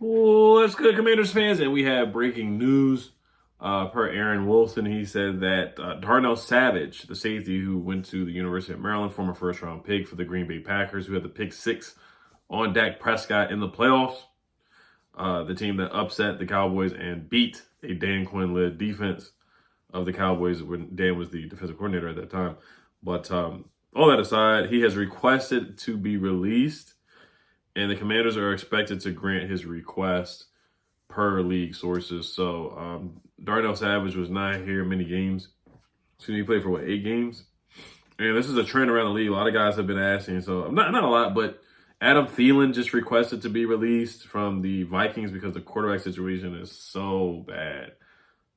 What's good, Commanders fans? And we have breaking news. Per Aaron Wilson, he said that Darnell Savage, the safety who went to the University of Maryland, former first-round pick for the Green Bay Packers, who had the pick six on Dak Prescott in the playoffs, the team that upset the Cowboys and beat a Dan Quinn-led defense of the Cowboys when Dan was the defensive coordinator at that time. But all that aside, he has requested to be released, and the Commanders are expected to grant his request per league sources. So Darnell Savage was not here many games. So he played for 8 games? And this is a trend around the league. A lot of guys have been asking. So not a lot, but Adam Thielen just requested to be released from the Vikings because the quarterback situation is so bad.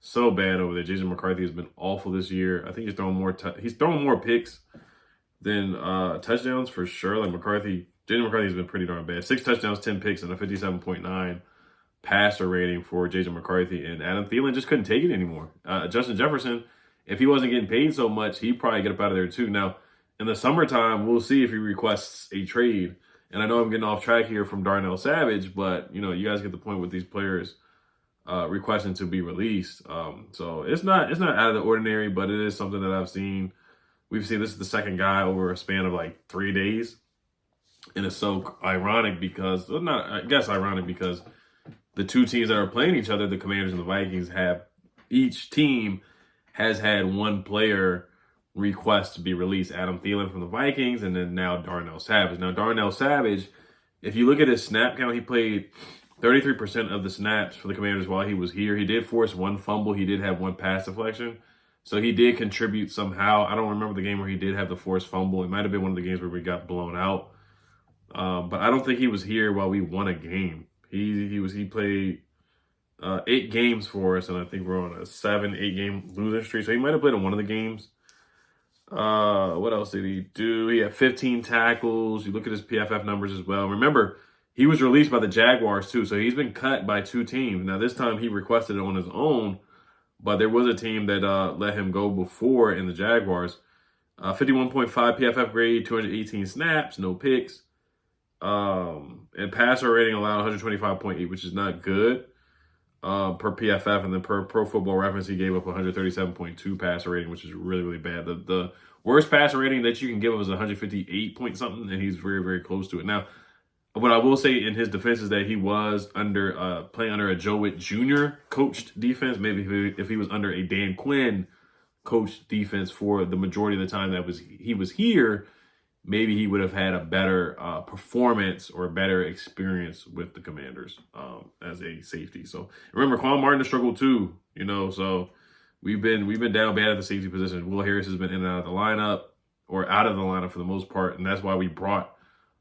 So bad over there. Jason McCarthy has been awful this year. I think he's throwing more picks than touchdowns for sure. Like Jason McCarthy has been pretty darn bad. 6 touchdowns, 10 picks, and a 57.9 passer rating for Jayden McCarthy, and Adam Thielen just couldn't take it anymore. Justin Jefferson, if he wasn't getting paid so much, he'd probably get up out of there too. Now, in the summertime, we'll see if he requests a trade. And I know I'm getting off track here from Darnell Savage, but you guys get the point with these players requesting to be released. So it's not out of the ordinary, but it is something that I've seen. We've seen this is the second guy over a span of like 3 days, and it's so ironic because the two teams that are playing each other, the Commanders and the Vikings, each team has had one player request to be released. Adam Thielen from the Vikings, and then now Darnell Savage. Now, Darnell Savage, if you look at his snap count, he played 33% of the snaps for the Commanders while he was here. He did force 1 fumble. He did have 1 pass deflection. So he did contribute somehow. I don't remember the game where he did have the forced fumble. It might have been one of the games where we got blown out. But I don't think he was here while we won a game. He played 8 games for us, and I think we're on a 7-8 game losing streak. So he might have played in one of the games. What else did he do? He had 15 tackles. You look at his PFF numbers as well. Remember, he was released by the Jaguars too, so he's been cut by 2 teams. Now this time he requested it on his own, but there was a team that let him go before in the Jaguars. 51.5 PFF grade, 218 snaps, no picks. And passer rating allowed 125.8, which is not good per PFF, and then per Pro Football Reference, he gave up 137.2 passer rating, which is really, really bad. The worst passer rating that you can give up is 158 point something, and he's very, very close to it. Now, what I will say in his defense is that he was playing under a Joe Witt Jr. coached defense. Maybe if he was under a Dan Quinn coached defense for the majority of the time that he was here, maybe he would have had a better performance or a better experience with the Commanders as a safety. So remember, Quan Martin has struggled too, so we've been down bad at the safety position. Will Harris has been in and out of the lineup, or out of the lineup for the most part, and that's why we brought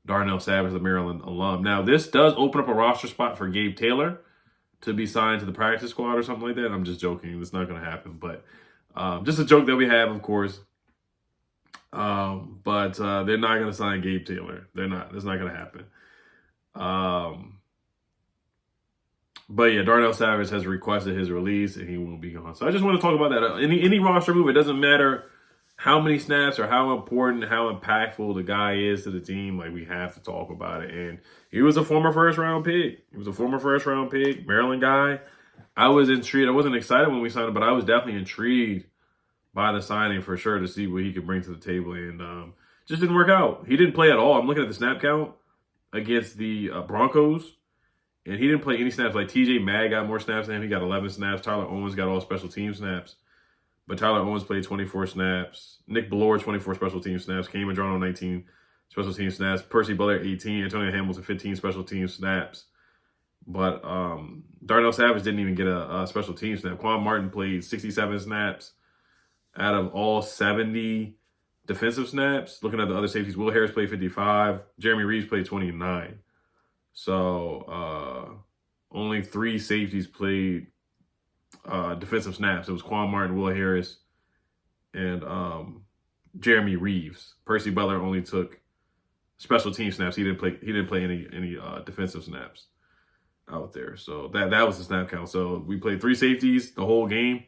Darnell Savage, the Maryland alum. Now, this does open up a roster spot for Gabe Taylor to be signed to the practice squad or something like that. I'm just joking. It's not going to happen, but just a joke that we have, of course. But they're not going to sign Gabe Taylor. They're not. That's not going to happen. But yeah, Darnell Savage has requested his release, and he won't be gone. So I just want to talk about that. Any roster move, it doesn't matter how many snaps or how important, how impactful the guy is to the team. Like, we have to talk about it. And he was a former first-round pick. Maryland guy. I was intrigued. I wasn't excited when we signed him, but I was definitely intrigued by the signing for sure to see what he could bring to the table, and just didn't work out. He didn't play at all. I'm looking at the snap count against the Broncos, and he didn't play any snaps. Like, TJ Mack got more snaps than him. He got 11 snaps. Tyler Owens got all special team snaps, but Tyler Owens played 24 snaps. Nick Bellore, 24 special team snaps. Cam Adriano, 19 special team snaps. Percy Butler, 18. Antonio Hamilton, 15 special team snaps. But Darnell Savage didn't even get a special team snap. Quan Martin played 67 snaps out of all 70 defensive snaps. Looking at the other safeties, Will Harris played 55. Jeremy Reeves played 29. So only 3 safeties played defensive snaps. It was Quan Martin, Will Harris, and Jeremy Reeves. Percy Butler only took special team snaps. He didn't play any defensive snaps out there. So that was the snap count. So we played 3 safeties the whole game,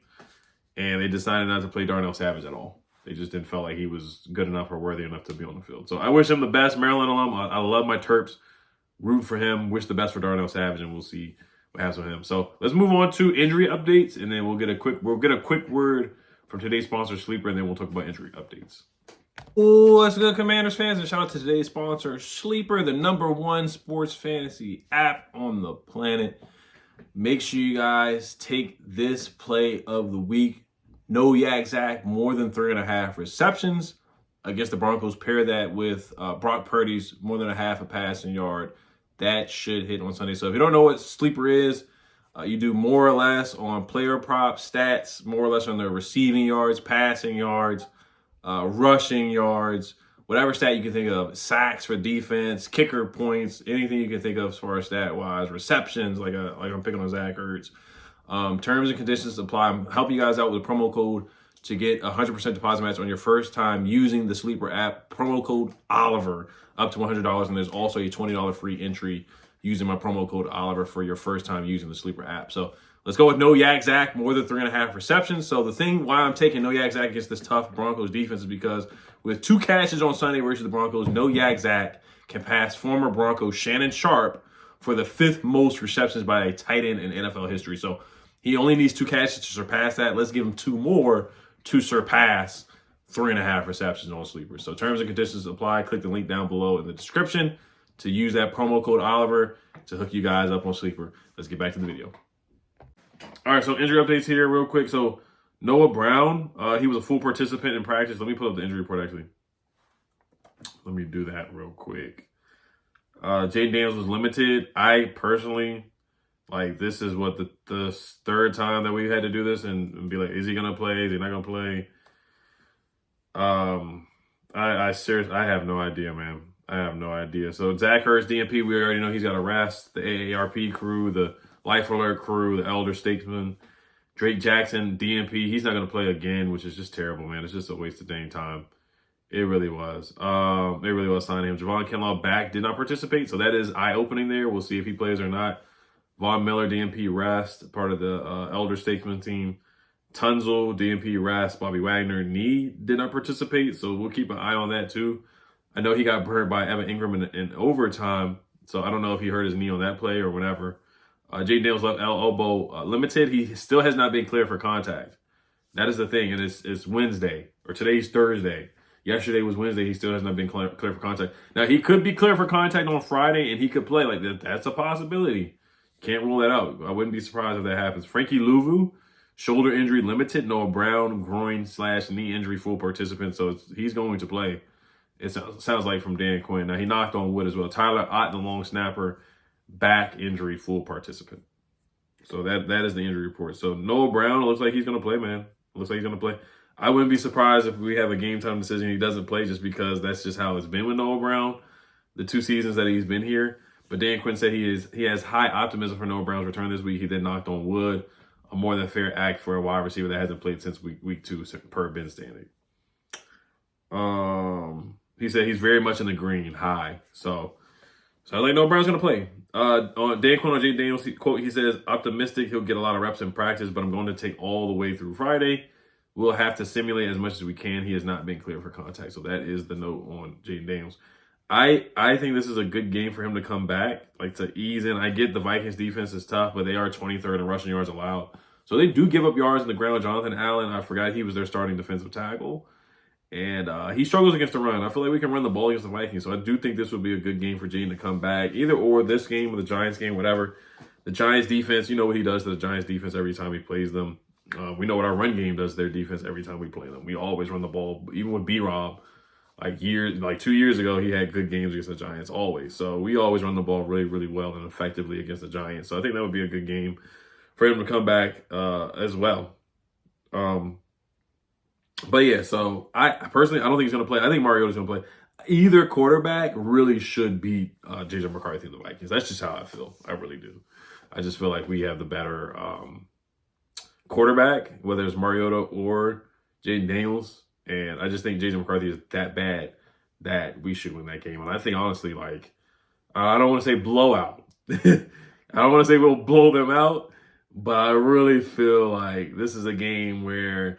and they decided not to play Darnell Savage at all. They just didn't feel like he was good enough or worthy enough to be on the field. So I wish him the best, Maryland alum. I love my Terps. root for him. Wish the best for Darnell Savage, and we'll see what happens with him. So let's move on to injury updates, and then we'll get a quick word from today's sponsor, Sleeper, and then we'll talk about injury updates. Oh, what's good, Commanders fans? And shout out to today's sponsor, Sleeper, the #1 sports fantasy app on the planet. Make sure you guys take this play of the week. No Yak Zach, more than 3.5 receptions against the Broncos. Pair that with Brock Purdy's more than a half a passing yard. That should hit on Sunday. So if you don't know what Sleeper is, you do more or less on player prop stats, more or less on their receiving yards, passing yards, rushing yards, whatever stat you can think of, sacks for defense, kicker points, anything you can think of as far as stat-wise, receptions, like I'm picking on Zach Ertz. Terms and conditions apply. I'm helping you guys out with a promo code to get 100% deposit match on your first time using the Sleeper app. Promo code Oliver, up to $100, and there's also a $20 free entry using my promo code Oliver for your first time using the Sleeper app. So let's go with no Yak Zach, more than 3.5 receptions. So the thing why I'm taking no Yak Zach against this tough Broncos defense is because with 2 catches on Sunday versus the Broncos, no Yak Zach can pass former Bronco Shannon Sharp for the 5th most receptions by a tight end in NFL history. So he only needs 2 catches to surpass that. Let's give him 2 more to surpass 3.5 receptions on Sleeper. So terms and conditions apply. Click the link down below in the description to use that promo code Oliver to hook you guys up on Sleeper. Let's get back to the video. All right, so injury updates here real quick. So Noah Brown, he was a full participant in practice. Let me pull up the injury report, actually. Let me do that real quick. Jayden Daniels was limited. I personally, this is what the 3rd time that we've had to do this and be like, is he going to play? Is he not going to play? I seriously, I have no idea, man. I have no idea. So Zach Ertz, DNP, we already know he's got to rest. The AARP crew, the Life Alert crew, the Elder Statesman, Drake Jackson, DNP, he's not going to play again, which is just terrible, man. It's just a waste of dang time. It really was. It really was signing him. Javon Kinlaw back, did not participate, so that is eye-opening there. We'll see if he plays or not. Von Miller, DNP, rest, part of the Elder Statesman team. Tunzel, DNP, rest. Bobby Wagner, knee, did not participate, so we'll keep an eye on that too. I know he got hurt by Evan Ingram in overtime, so I don't know if he hurt his knee on that play or whatever. Jayden Daniels left elbow limited. He still has not been cleared for contact. That is the thing, and it's Wednesday, or today's Thursday. Yesterday was Wednesday. He still has not been clear for contact. Now, he could be clear for contact on Friday, and he could play. That's a possibility. Can't rule that out. I wouldn't be surprised if that happens. Frankie Louvu, shoulder injury limited. Noah Brown, groin/knee injury, full participant. So he's going to play. It sounds like from Dan Quinn. Now, he knocked on wood as well. Tyler Ott, the long snapper, back injury, full participant. So that is the injury report. So Noah Brown, looks like he's going to play, man. Looks like he's going to play. I wouldn't be surprised if we have a game time decision he doesn't play, just because that's just how it's been with Noah Brown the 2 seasons that he's been here. But Dan Quinn said he has high optimism for Noah Brown's return this week. He then knocked on wood. A more than fair act for a wide receiver that hasn't played since week 2, per Ben Stanley. He said he's very much in the green, high. So I like Noah Brown's going to play. On Dan Quinn on Jayden Daniels, quote, he says, optimistic he'll get a lot of reps in practice, but I'm going to take all the way through Friday. We'll have to simulate as much as we can. He has not been cleared for contact. So that is the note on Jayden Daniels. I think this is a good game for him to come back, to ease in. I get the Vikings defense is tough, but they are 23rd in rushing yards allowed. So they do give up yards in the ground. Jonathan Allen, I forgot he was their starting defensive tackle. And he struggles against the run. I feel like we can run the ball against the Vikings. So I do think this would be a good game for Jayden to come back. Either or, this game or the Giants game, whatever. The Giants defense, you know what he does to the Giants defense every time he plays them. We know what our run game does to their defense every time we play them. We always run the ball, even with B-Rob. 2 years ago, he had good games against the Giants, always. So we always run the ball really, really well and effectively against the Giants. So I think that would be a good game for him to come back as well. But yeah, so I personally, I don't think he's going to play. I think Mariota's going to play. Either quarterback really should beat J.J. McCarthy and the Vikings. That's just how I feel. I really do. I just feel like we have the better quarterback, whether it's Mariota or Jayden Daniels. And I just think J.J. McCarthy is that bad that we should win that game. And I think, honestly, I don't want to say blowout. I don't want to say we'll blow them out. But I really feel like this is a game where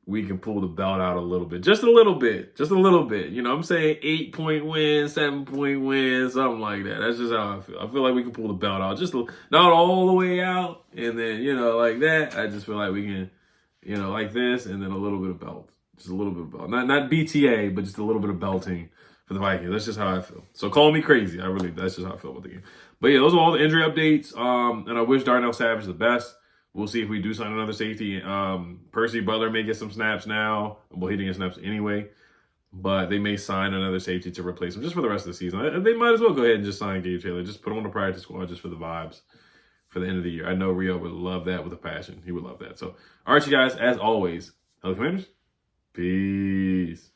we can pull the belt out a little bit. Just a little bit. Just a little bit. You know, I'm saying 8-point win, 7-point win, something like that. That's just how I feel. I feel like we can pull the belt out. Just not all the way out. And then, you know, like that. I just feel like we can, you know, like this, and then a little bit of belt. Just a little bit of belt. Not BTA, but just a little bit of belting for the Vikings. That's just how I feel. So call me crazy. That's just how I feel about the game. But yeah, those are all the injury updates. And I wish Darnell Savage the best. We'll see if we do sign another safety. Percy Butler may get some snaps now. Well, he didn't get snaps anyway. But they may sign another safety to replace him just for the rest of the season. They might as well go ahead and just sign Gabe Taylor. Just put him on the practice squad just for the vibes for the end of the year. I know Rio would love that with a passion. He would love that. So, all right, you guys, as always, hello, Commanders. Peace.